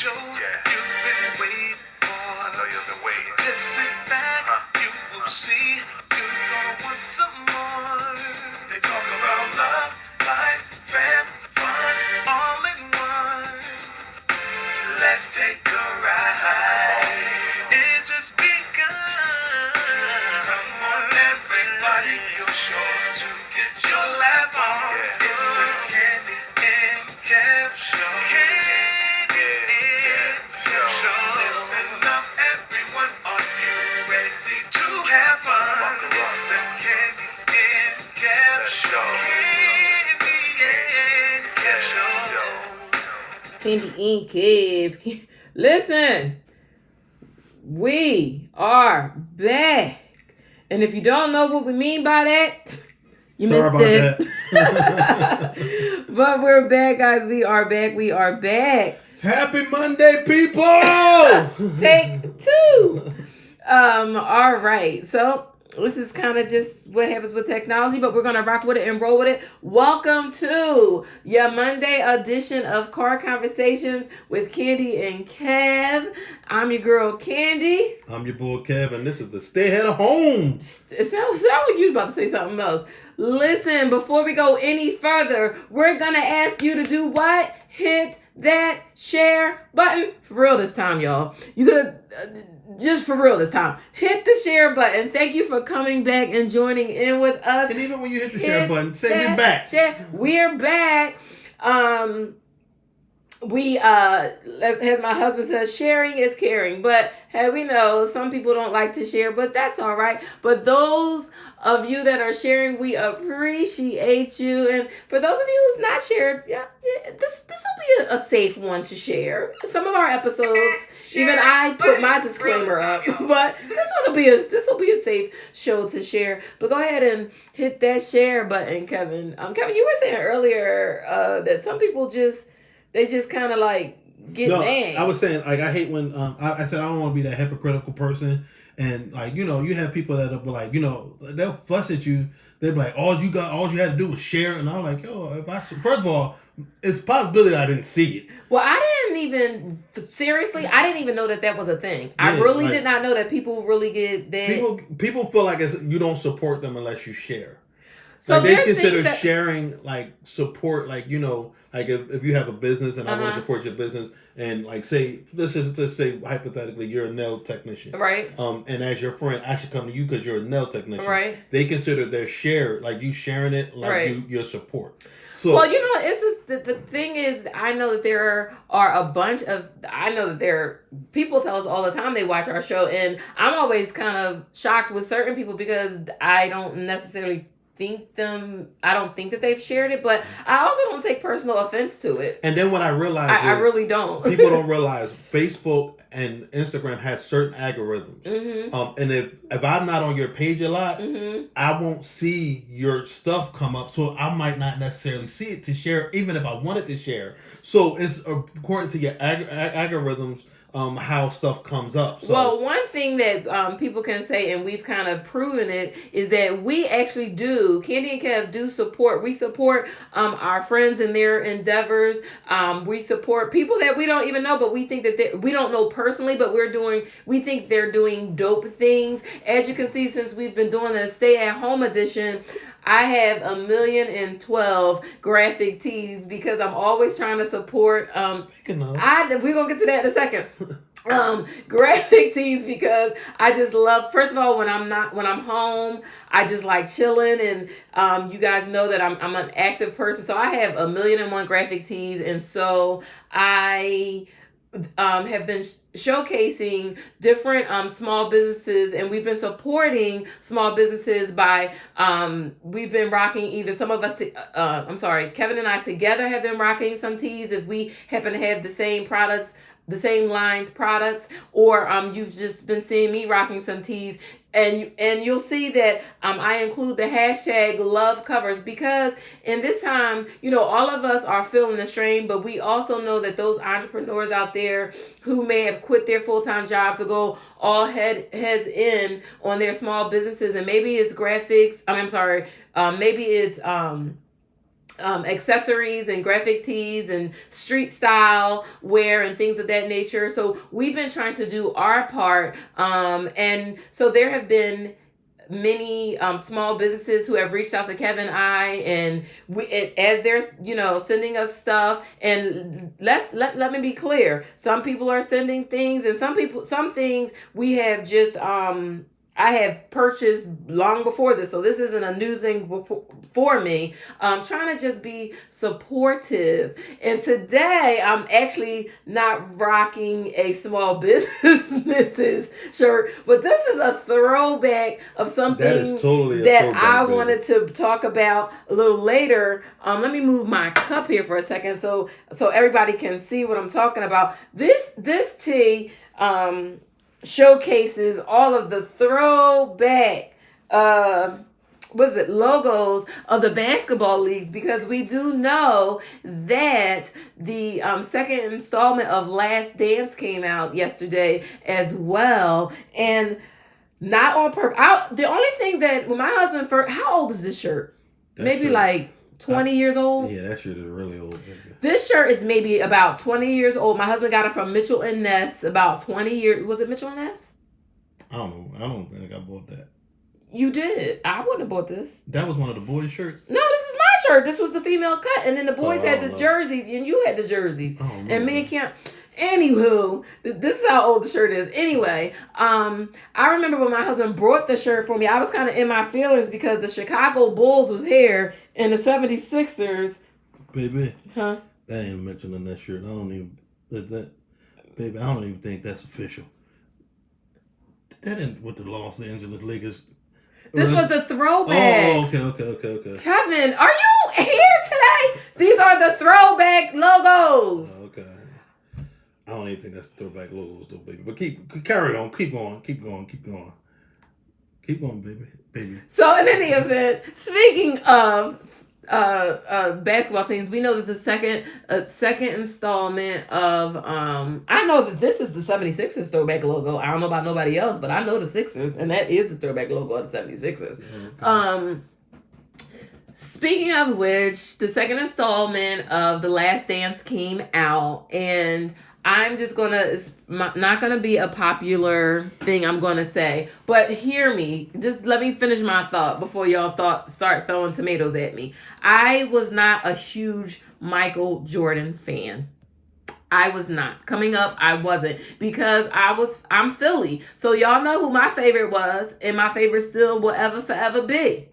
show you've been waiting for. I know you've been waiting. Just sit back, you will see you're gonna want some more. They talk about love, life, fun, all in one. Let's take a ride. It just begun. Come on, everybody, you're sure to get your laugh on. It's the Candy and Kev Show. Candy and Kev Show. Listen up, everyone, are you ready to have fun? It's the Candy and Kev Show. Candy and Kev Show. Candy and Kev. Listen, we are back. And if you don't know what we mean by that, you missed it. But we're back, guys. We are back. We are back. Happy Monday, people! Take two. All right. So this is kind of just what happens with technology, but we're going to rock with it and roll with it. Welcome to your Monday edition of Car Conversations with Candy and Kev. I'm your girl, Candy. I'm your boy, Kev, and this is the Stay Ahead of Home. It sounds like you was about to say something else. Listen, before we go any further, we're going to ask you to do what? Hit that share button. For real this time, y'all. You could... just for real this time. Hit the share button. Thank you for coming back and joining in with us. And even when you hit the share button, say we're back. We're back. We as my husband says, sharing is caring. But hey, we know some people don't like to share, but that's all right. But those of you that are sharing, we appreciate you. And for those of you who've not shared, this will be a safe one to share. Some of our episodes, even I put my disclaimer up, but this will be a safe show to share. But go ahead and hit that share button, Kevin. Kevin, you were saying earlier that some people just kind of like get mad. I was saying, like, I hate when I said I don't want to be that hypocritical person. And like, you have people that are like, they'll fuss at you. They'll be like, all you had to do was share. And I'm like, first of all, it's a possibility I didn't see it. Well, I didn't even know that was a thing. Yeah, I really did not know that people really get that. People feel like you don't support them unless you share. So like they consider sharing like support, like like if you have a business and I want to support your business, and like let's just say hypothetically you're a nail technician, right? And as your friend, I should come to you because you're a nail technician, right? They consider their share, like you sharing it, like your support. So, well, it's just, the thing is, I know that there are people tell us all the time they watch our show, and I'm always kind of shocked with certain people because I don't necessarily I don't think that they've shared it, but I also don't take personal offense to it. And then what I realized I really don't. People don't realize Facebook and Instagram has certain algorithms. Mm-hmm. And if I'm not on your page a lot, mm-hmm. I won't see your stuff come up. So I might not necessarily see it to share, even if I wanted to share. So it's according to your algorithms, how stuff comes up. So, well, one thing that people can say, and we've kind of proven it, is that we actually do, Candy and Kev do support. We support our friends in their endeavors. We support people that we don't even know, but we think that we don't know personally, but we think they're doing dope things. As you can see, since we've been doing the Stay at Home edition, I have 1,012 graphic tees because I'm always trying to support. Speaking of, we're gonna get to that in a second. Graphic tees because I just love. First of all, when I'm home, I just like chilling, and you guys know that I'm an active person, so I have 1,001 graphic tees, and so I have been showcasing different small businesses, and we've been supporting small businesses by we've been rocking either some of us Kevin and I together have been rocking some tees if we happen to have the same products, the same lines products, or you've just been seeing me rocking some tees. And you'll see that I include the hashtag love covers because in this time, all of us are feeling the strain, but we also know that those entrepreneurs out there who may have quit their full-time job to go all heads in on their small businesses, and maybe it's graphics. Maybe it's accessories and graphic tees and street style wear and things of that nature. So we've been trying to do our part. And so there have been many small businesses who have reached out to Kevin and I, and as they're sending us stuff. And let me be clear, some people are sending things, and some things we have just I have purchased long before this, so this isn't a new thing for me. Trying to just be supportive. And today I'm actually not rocking a small businesses shirt, but this is a throwback of something that is totally a that throwback, I baby. wanted to talk about a little later. Let me move my cup here for a second so everybody can see what I'm talking about. This tea showcases all of the throwback logos of the basketball leagues, because we do know that the second installment of Last Dance came out yesterday as well. And not on purpose. The only thing that when my husband first, how old is this shirt? Maybe like 20 years old. Yeah, that shirt is really old. Baby. This shirt is maybe about 20 years old. My husband got it from Mitchell and Ness about 20 years. Was it Mitchell and Ness? I don't know. I don't think I bought that. You did. I wouldn't have bought this. That was one of the boys' shirts? No, this is my shirt. This was the female cut. And then the boys had the jerseys, and you had the jerseys. And me and Kim. Anywho, this is how old the shirt is. Anyway, I remember when my husband brought the shirt for me, I was kind of in my feelings because the Chicago Bulls was here and the 76ers. Baby. Huh? That ain't mentioned in that shirt. I don't even think that's official. That ain't with the Los Angeles Lakers. This was a throwback. Oh, okay. Kevin, are you here today? These are the throwback logos. Oh, okay. I don't even think that's throwback logos though, baby. But carry on, keep going, baby. So in any event, speaking of basketball teams, we know that the second installment of I know that this is the 76ers throwback logo. I don't know about nobody else, but I know the Sixers, and that is the throwback logo of the 76ers. Okay. Speaking of which, the second installment of The Last Dance came out, and I'm just it's not gonna be a popular thing I'm gonna say, but hear me. Just let me finish my thought before y'all start throwing tomatoes at me. I was not a huge Michael Jordan fan. I was not. Coming up, I wasn't, because I'm Philly. So y'all know who my favorite was, and my favorite still will ever forever be.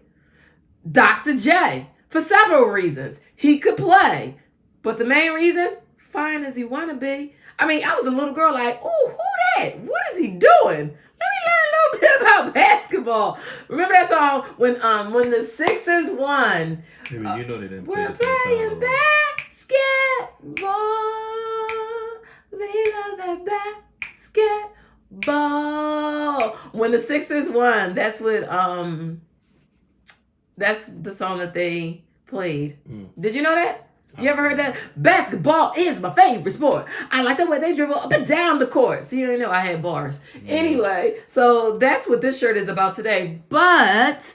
Dr. J. For several reasons. He could play. But the main reason, fine as he wanna be. I mean, I was a little girl like, ooh, who that? What is he doing? Let me learn a little bit about basketball. Remember that song when the Sixers won? Maybe you know they didn't play We're the same playing time. basketball. They love that basketball. When the Sixers won, that's the song that they played. Did you know that? You ever heard that? Basketball is my favorite sport. I like the way they dribble up and down the court. See, you know, I had bars. Anyway, so that's what this shirt is about today. But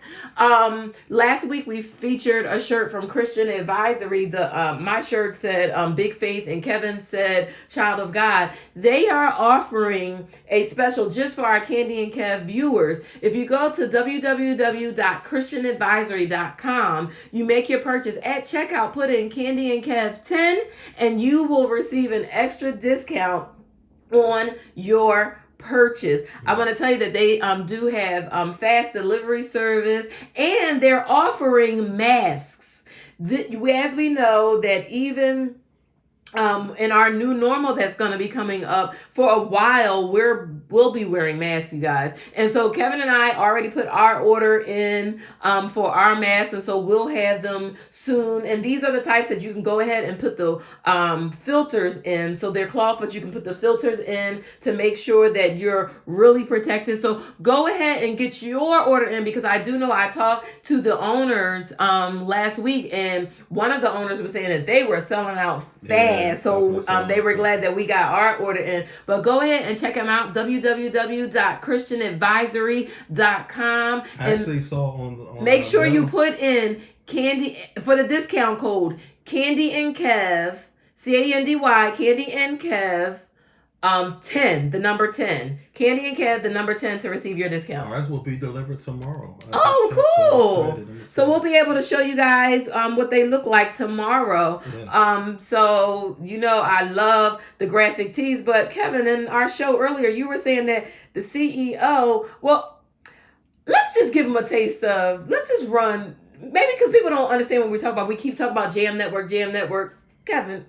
last week we featured a shirt from Christian Advisory. My shirt said Big Faith, and Kevin said Child of God. They are offering a special just for our Candy and Kev viewers. If you go to www.christianadvisory.com, you make your purchase at checkout, put in Candy and Kev 10, and you will receive an extra discount on your purchase. I want to tell you that they do have fast delivery service, and they're offering masks. As we know that even in our new normal that's going to be coming up for a while, we'll be wearing masks, you guys. And so Kevin and I already put our order in for our masks, and so we'll have them soon. And these are the types that you can go ahead and put the filters in. So they're cloth, but you can put the filters in to make sure that you're really protected. So go ahead and get your order in, because I do know I talked to the owners last week, and one of the owners was saying that they were selling out fast. So they were glad that we got our order in. But go ahead and check them out, www.christianadvisory.com. I actually saw on make sure you put in Candy for the discount code Candy and Kev, Candy, Candy and Kev, 10, the number 10. Candy and Kev, the number 10 to receive your discount. Ours will be delivered tomorrow. Oh, cool. So we'll be able to show you guys what they look like tomorrow. Yes. So, you know, I love the graphic tees, but Kevin, in our show earlier, you were saying that the CEO, well, let's just give them a taste of, let's just run, maybe because people don't understand what we talk about. We keep talking about Jam Network. Kevin.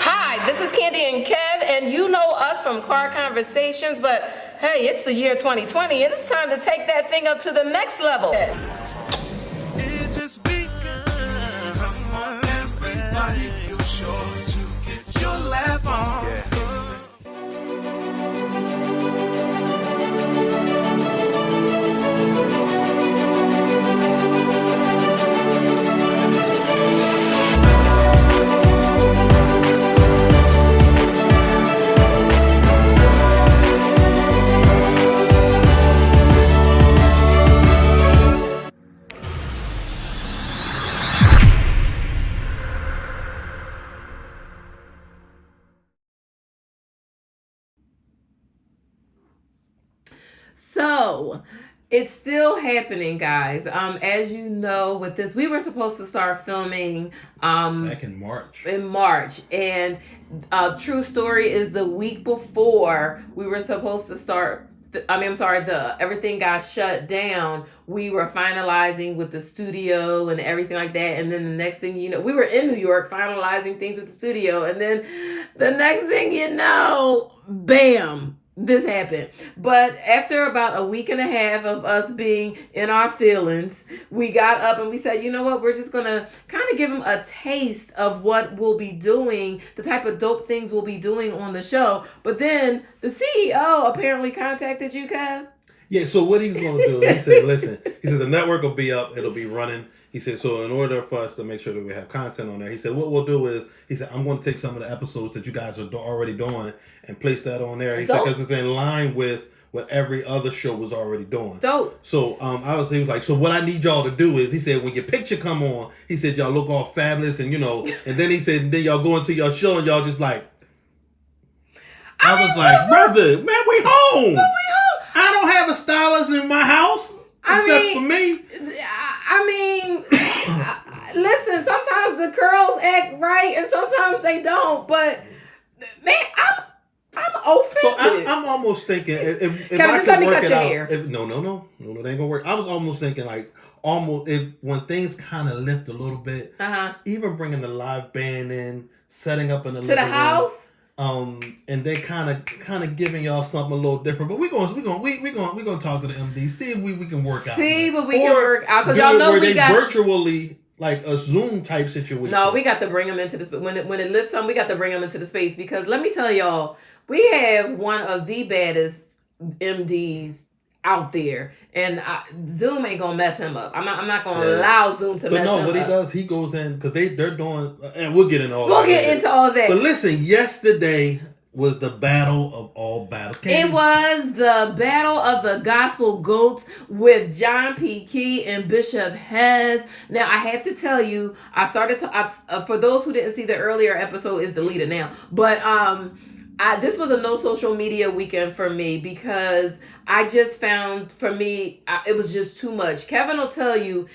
Hi, this is Candy and Kev, and you know us from Car Conversations, but hey, it's the year 2020, and it's time to take that thing up to the next level. It just begun. Come on, everybody, you're sure to get your laugh on. Yeah. So it's still happening, guys. As you know, with this, we were supposed to start filming back in March. And true story is the week before we were supposed to start. Everything got shut down. We were finalizing with the studio and everything like that. And then the next thing you know, we were in New York finalizing things with the studio. And then the next thing you know, bam, this happened. But after about a week and a half of us being in our feelings, we got up and we said, you know what, we're just going to kind of give them a taste of what we'll be doing, the type of dope things we'll be doing on the show. But then the CEO apparently contacted you, Kev. Yeah, so what he's going to do, he said, listen, he said the network will be up, it'll be running. He said, so in order for us to make sure that we have content on there, he said, what we'll do is, he said, I'm going to take some of the episodes that you guys are already doing and place that on there. He said, because it's in line with what every other show was already doing. Dope. So he was like, so what I need y'all to do is, he said, when your picture come on, he said, y'all look all fabulous and, you know, and then he said, then y'all go into your show and y'all just like, I was like, brother, man, we home. I don't have a stylist in my house except for me. Listen, sometimes the curls act right and sometimes they don't, but man, I'm offended. So I'm almost thinking if Kevin, I just could let me work cut it your out. hair. No, that ain't gonna work. I was almost thinking like when things kind of lift a little bit, even bringing the live band in, setting up in the to the house. And they kind of giving y'all something a little different, but we're gonna talk to the MD, see if we can work out. See what we can work out, because y'all know we got virtually like a Zoom type situation. No, we got to bring them into the space. When it lifts some, we got to bring them into the space, because let me tell y'all, we have one of the baddest MDs out there, and Zoom ain't gonna mess him up. I'm not gonna allow Zoom to mess him up. But he does. He goes in because they're doing, and we'll get into all. We'll get into all that. But listen, yesterday was the battle of all battles. It was the battle of the Gospel G.O.A.T.S with John P, Kee, and Bishop Hez. Now I have to tell you, I started to. For those who didn't see the earlier episode, it's deleted now. But this was a no social media weekend for me, because I just found, for me, it was just too much. Kevin will tell you,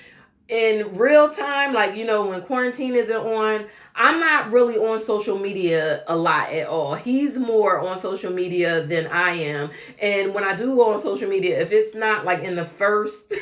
in real time, like, you know, when quarantine isn't on, I'm not really on social media a lot at all. He's more on social media than I am. And when I do go on social media, if it's not like in the first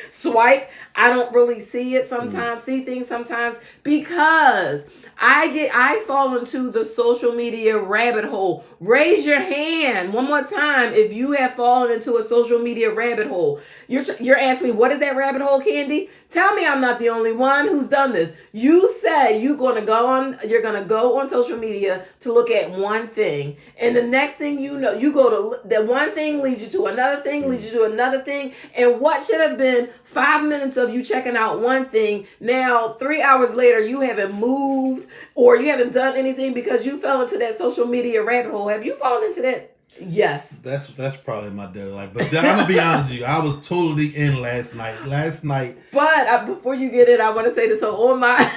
swipe, I don't really see it sometimes, see things sometimes, because I fall into the social media rabbit hole. Raise your hand one more time if you have fallen into a social media rabbit hole. You're asking me, what is that rabbit hole, Candy? Tell me I'm not the only one who's done this. You say you're gonna go on social media to look at one thing, and the next thing you know, you go to that one thing leads you to another thing, leads you to another thing, and what should have have been 5 minutes of you checking out one thing. Now, 3 hours later, you haven't moved or you haven't done anything because you fell into that social media rabbit hole. Have you fallen into that? Yes. That's probably my daily life. But I'm gonna be honest with you, I was totally in last night. But before you get it, I want to say this. So on my,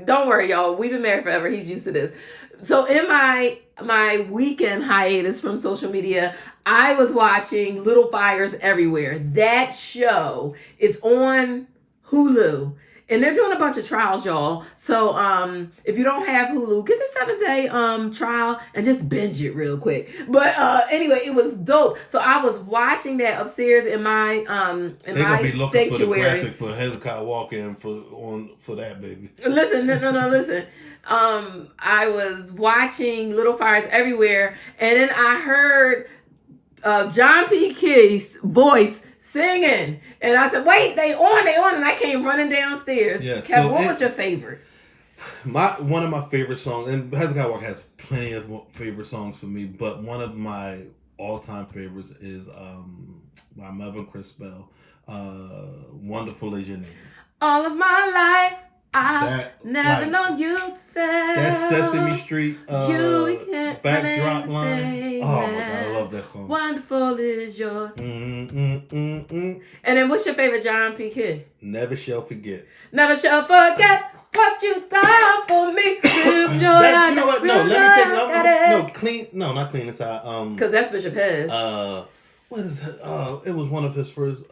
don't worry, y'all. We've been married forever. He's used to this. So in my weekend hiatus from social media, I was watching Little Fires Everywhere. That show, it's on Hulu. And they're doing a bunch of trials, y'all. So if you don't have Hulu, get the 7-day trial and just binge it real quick. But anyway, it was dope. So I was watching that upstairs in my They're gonna be looking sanctuary. for the graphic for Hezekiah Walker for that, baby. Listen, no, listen. I was watching Little Fires Everywhere, and then I heard John P. Kee's voice singing, and I said, "Wait, they on!" And I came running downstairs. Yeah, Kev, so what was your favorite? One of my favorite songs, and Hezekiah Walker has plenty of favorite songs for me, but one of my all-time favorites is by Melvin Crispell, "Wonderful Is Your Name." All of my life, I've never known you to fail. That Sesame Street You can't backdrop line. say Oh my God, that. I love that song. Wonderful is your. And then what's your favorite John P. Kee? Never Shall Forget. Never shall forget what you done for me. You know what? No, let me take clean. No, not clean inside. Because that's Bishop Hez. What is it? It was one of his first.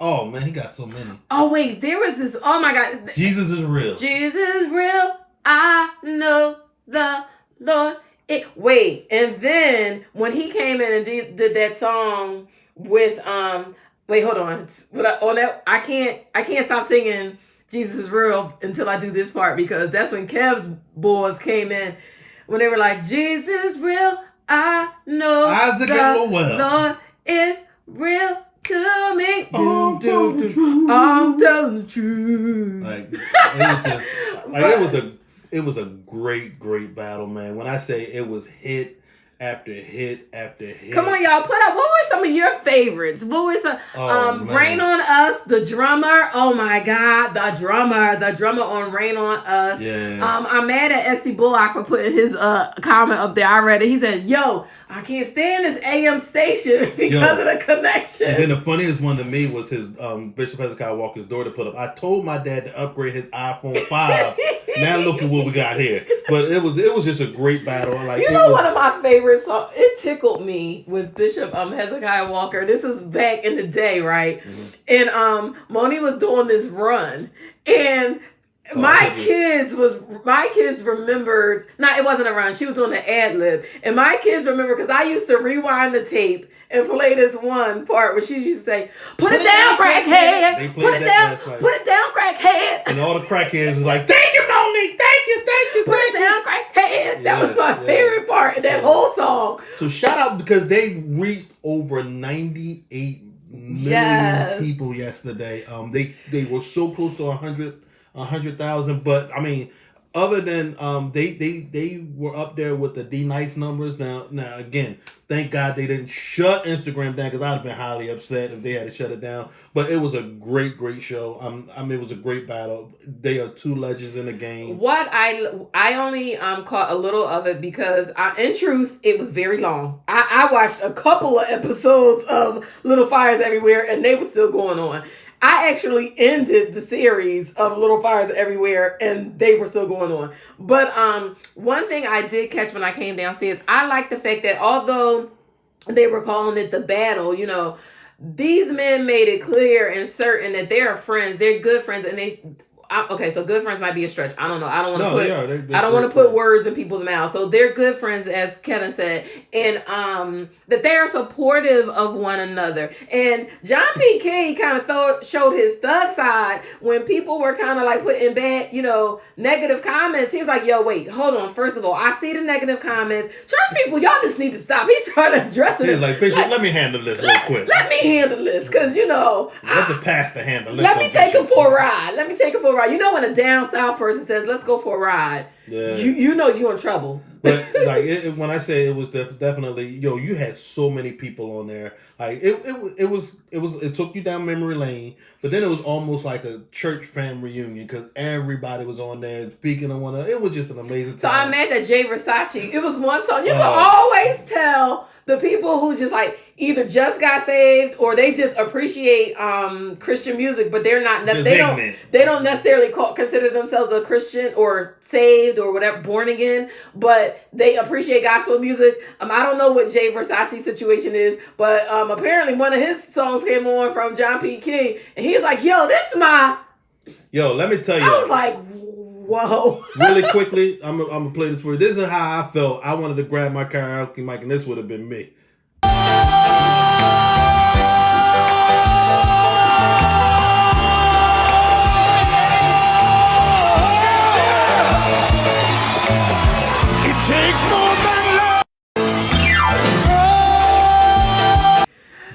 Oh man, he got so many. Oh wait, there was this. Oh my God. Jesus is real. Jesus is real. I know the Lord. Wait, and then when he came in and did that song with wait, hold on. I can't stop singing Jesus is real until I do this part, because that's when Kev's boys came in when they were like, Jesus is real. I know Isaac the and Lowell. Lord is real to me. I'm telling the truth. I'm telling the truth. Like it was a great battle, man. When I say it was hit after hit after hit. Come on, y'all, put up. What were some of your favorites? What were some? Rain on Us, the drummer. Oh my God, the drummer on Rain on Us. Yeah. I'm mad at Estee Bullock for putting his comment up there. I read it. He said, "Yo, I can't stand this AM station because of the connection." And then the funniest one to me was his Bishop Hezekiah Walker's daughter put up. I told my dad to upgrade his iPhone 5. Now look at what we got here. But it was just a great battle. Like, one of my favorite songs. It tickled me with Bishop Hezekiah Walker. This was back in the day, right? Mm-hmm. And Moni was doing this run, and my kids remembered. Nah, it wasn't a run. She was doing the ad lib, and my kids remember because I used to rewind the tape and play this one part where she used to say, "Put it down, crackhead. Put it down, crackhead." And all the crackheads was like, "Thank you, Moni. Thank you. Put it down, crackhead." That was my favorite part of that whole song. So shout out, because they reached over 98 million people yesterday. They were so close to 100,000, but I mean, other than they were up there with the D Nice numbers. Now again, thank God they didn't shut Instagram down, because I'd have been highly upset if they had to shut it down. But it was a great show. I mean, it was a great battle. They are two legends in the game. What I only caught a little of it because in truth it was very long. I watched a couple of episodes of Little Fires Everywhere and they were still going on. I actually ended the series of Little Fires Everywhere and they were still going on. But one thing I did catch when I came downstairs, I like the fact that although they were calling it the battle, you know, these men made it clear and certain that they're friends. They're good friends, and so good friends might be a stretch. I don't know. I don't want to put words in people's mouths. So they're good friends, as Kevin said, and that they are supportive of one another. And John P. Kee kind of showed his thug side when people were kind of like putting bad, negative comments. He was like, "Yo, wait, hold on. First of all, I see the negative comments. Church people, y'all just need to stop." He started addressing it. Like, Bishop, let me handle this real quick. Let me handle this, because let the pastor handle it. Let me take him for a ride. You know when a down south person says, "Let's go for a ride," yeah. you know you're in trouble. But like when I say it was definitely, you had so many people on there. Like it took you down memory lane, but then it was almost like a church fam reunion because everybody was on there speaking on one. It was just an amazing time. So I'm mad that Jay Versace. It was one song. You can always tell the people who just like either just got saved or they just appreciate Christian music, but they're not. They don't necessarily consider themselves a Christian or saved or whatever, born again, but they appreciate gospel music. I don't know what Jay Versace's situation is, but apparently one of his songs came on from John P. King, and he's like, "Yo, this is my." Yo, let me tell you. I was like, whoa. Really quickly, I'm gonna play this for you. This is how I felt. I wanted to grab my karaoke mic, and this would have been me. It takes more than love.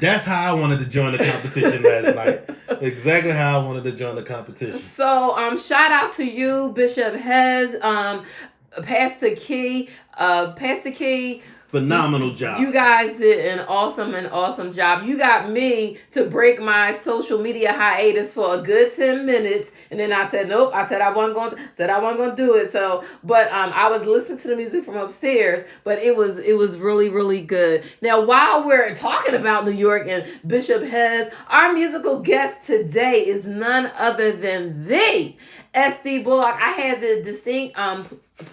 That's how I wanted to join the competition last night. Exactly how I wanted to join the competition. So, shout out to you, Bishop Hez, Pastor Kee, Pastor Kee. Phenomenal job. You guys did an awesome job. You got me to break my social media hiatus for a good 10 minutes. And then I said, nope. I said I wasn't going to do it. So, but I was listening to the music from upstairs, but it was really, really good. Now, while we're talking about New York and Bishop Hez, our musical guest today is none other than the Estee Bullock. I had the distinct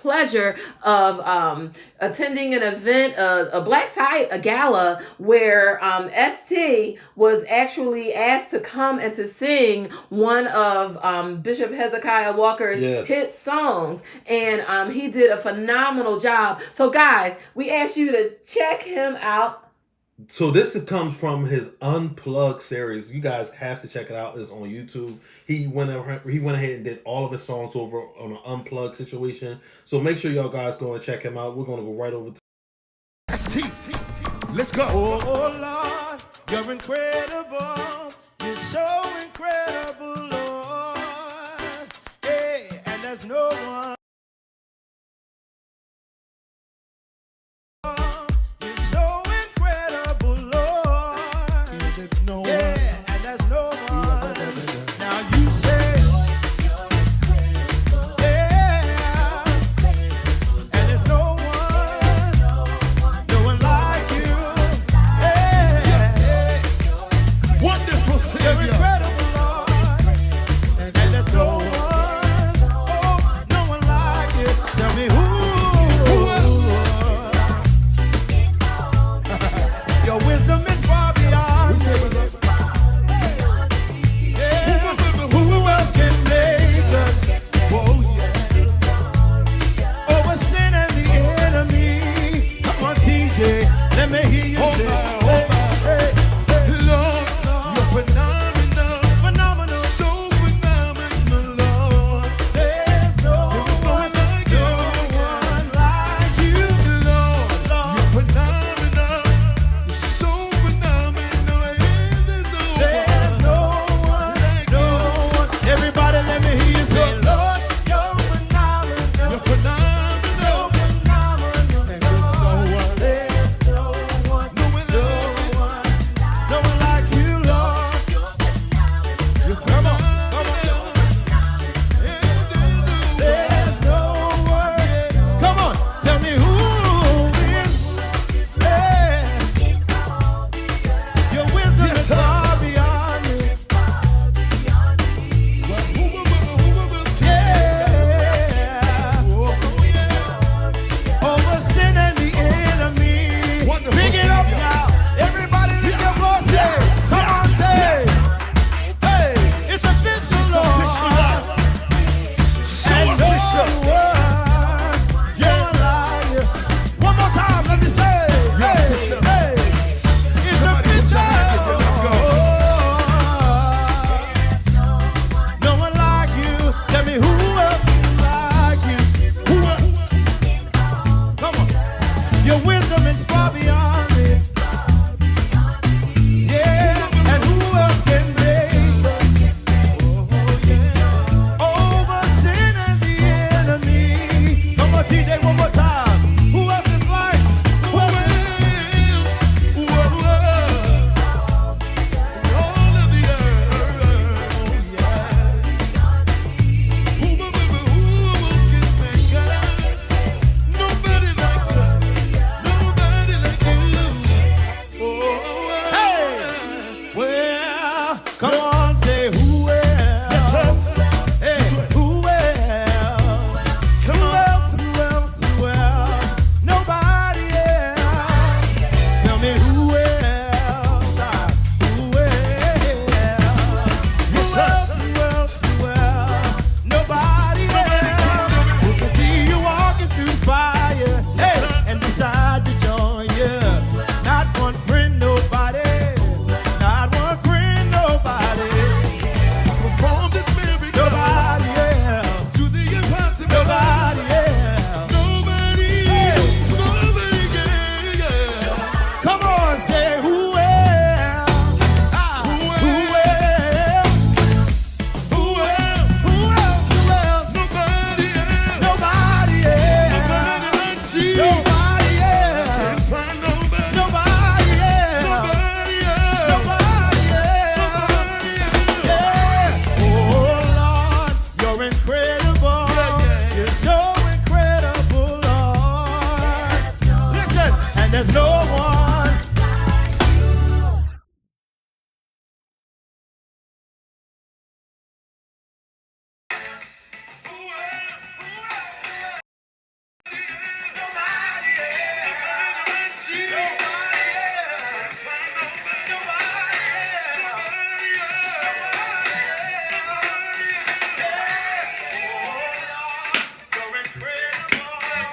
pleasure of attending an event, a black tie, a gala, where Estee was actually asked to come and to sing one of Bishop Hezekiah Walker's hit songs, and he did a phenomenal job. So guys, we asked you to check him out. So this comes from his Unplugged series. You guys have to check it out. It's on YouTube. He went ahead and did all of his songs over on an Unplugged situation. So make sure y'all guys go and check him out. We're going to go right over to Estee. Let's go. Oh, Lord, you're incredible. You're so incredible, Lord. Hey, and there's no one.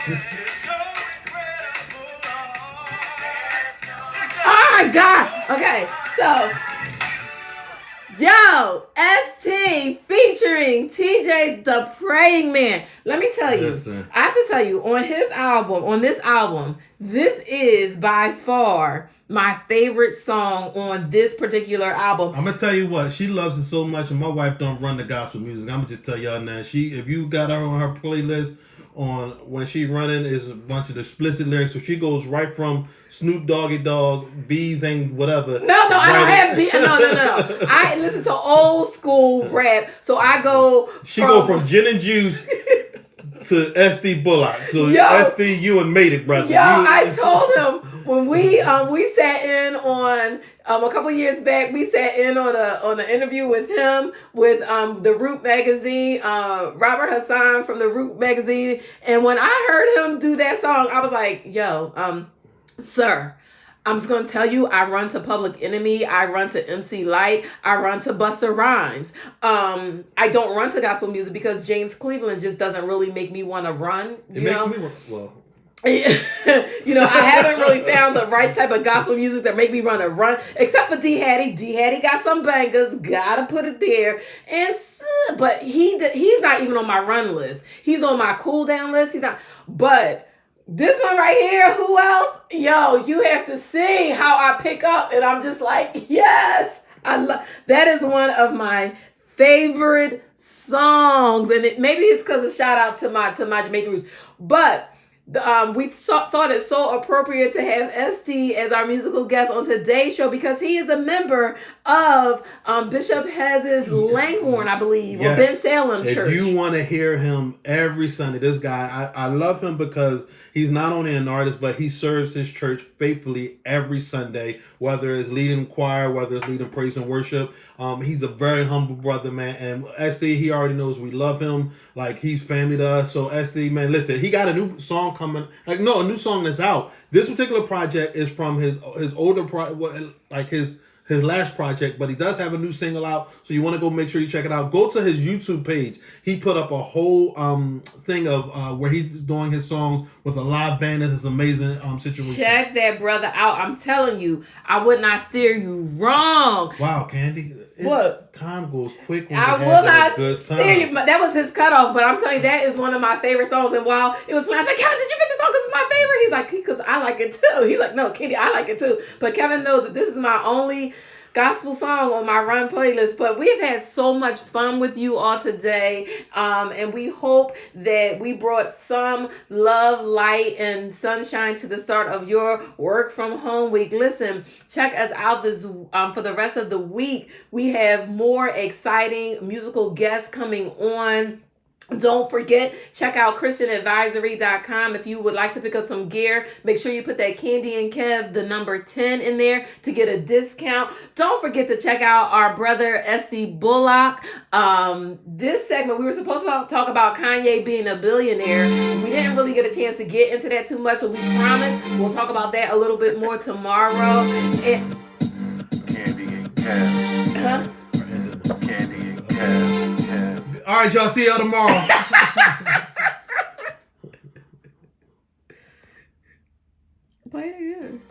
so incredible, Lord. Oh my God. Okay, so yo, Estee featuring TJ the Praying Man. Let me tell you, Listen. I have to tell you, on this album, this is by far my favorite song on this particular album. I'm gonna tell you what, she loves it so much, and my wife don't run the gospel music. I'm gonna just tell y'all now. If you got her on her playlist on when she running, is a bunch of explicit lyrics. So she goes right from Snoop Doggy Dogg, Bees ain't whatever. No, I don't right have No. I listen to old school rap, so I go. She go from gin and juice to Estee Bullock. So Estee, you and made it, brother. I told him when we sat in on a couple years back, we sat in on an interview with him with the Root magazine, Robert Hassan from the Root magazine, and when I heard him do that song, I was like, yo, sir, I'm just gonna tell you, I run to Public Enemy, I run to MC Light, I run to Busta Rhymes. I don't run to gospel music because James Cleveland just doesn't really make me want to run. You know, I haven't really found the right type of gospel music that make me want to run, except for D Hattie. D Hattie got some bangers, gotta put it there. But he's not even on my run list. He's on my cool down list. He's not, but. This one right here, who else? Yo, you have to see how I pick up, and I'm just like, yes, that is one of my favorite songs, and maybe it's because of shout out to my Jamaican roots, but we thought it so appropriate to have Estee as our musical guest on today's show because he is a member of Bishop Hez's Langhorne, I believe, or Ben Salem Church. If you want to hear him every Sunday, this guy, I love him because he's not only an artist, but he serves his church faithfully every Sunday, whether it's leading choir, whether it's leading praise and worship. He's a very humble brother, man. And Estee, he already knows we love him. Like, he's family to us. So, Estee, man, listen, he got a new song coming. A new song that's out. This particular project is from his older his last project, but he does have a new single out, so you want to go make sure you check it out. Go to his YouTube page. He put up a whole thing of where he's doing his songs with a live band. It's an amazing situation. Check that brother out. I'm telling you, I would not steer you wrong. Wow, Candy. What? Time goes quick when I you will not good time. steer you. That was his cutoff, but I'm telling you, that is one of my favorite songs. And while it was playing, I was like, Kevin, did you pick this song because it's my favorite? He's like, because I like it too. He's like, no, Kitty, I like it too. But Kevin knows that this is my only gospel song on my run playlist. But we've had so much fun with you all today, and we hope that we brought some love, light, and sunshine to the start of your work from home week. Listen, check us out this for the rest of the week. We have more exciting musical guests coming on. Don't forget, check out ChristianAdvisory.com if you would like to pick up some gear. Make sure you put that Candy and Kev, the number 10 in there to get a discount. Don't forget to check out our brother, Estee Bullock. This segment, we were supposed to talk about Kanye being a billionaire. We didn't really get a chance to get into that too much, so we promise we'll talk about that a little bit more tomorrow. Candy and Kev. Huh? Candy and Kev. All right, y'all. See y'all tomorrow. Play it again.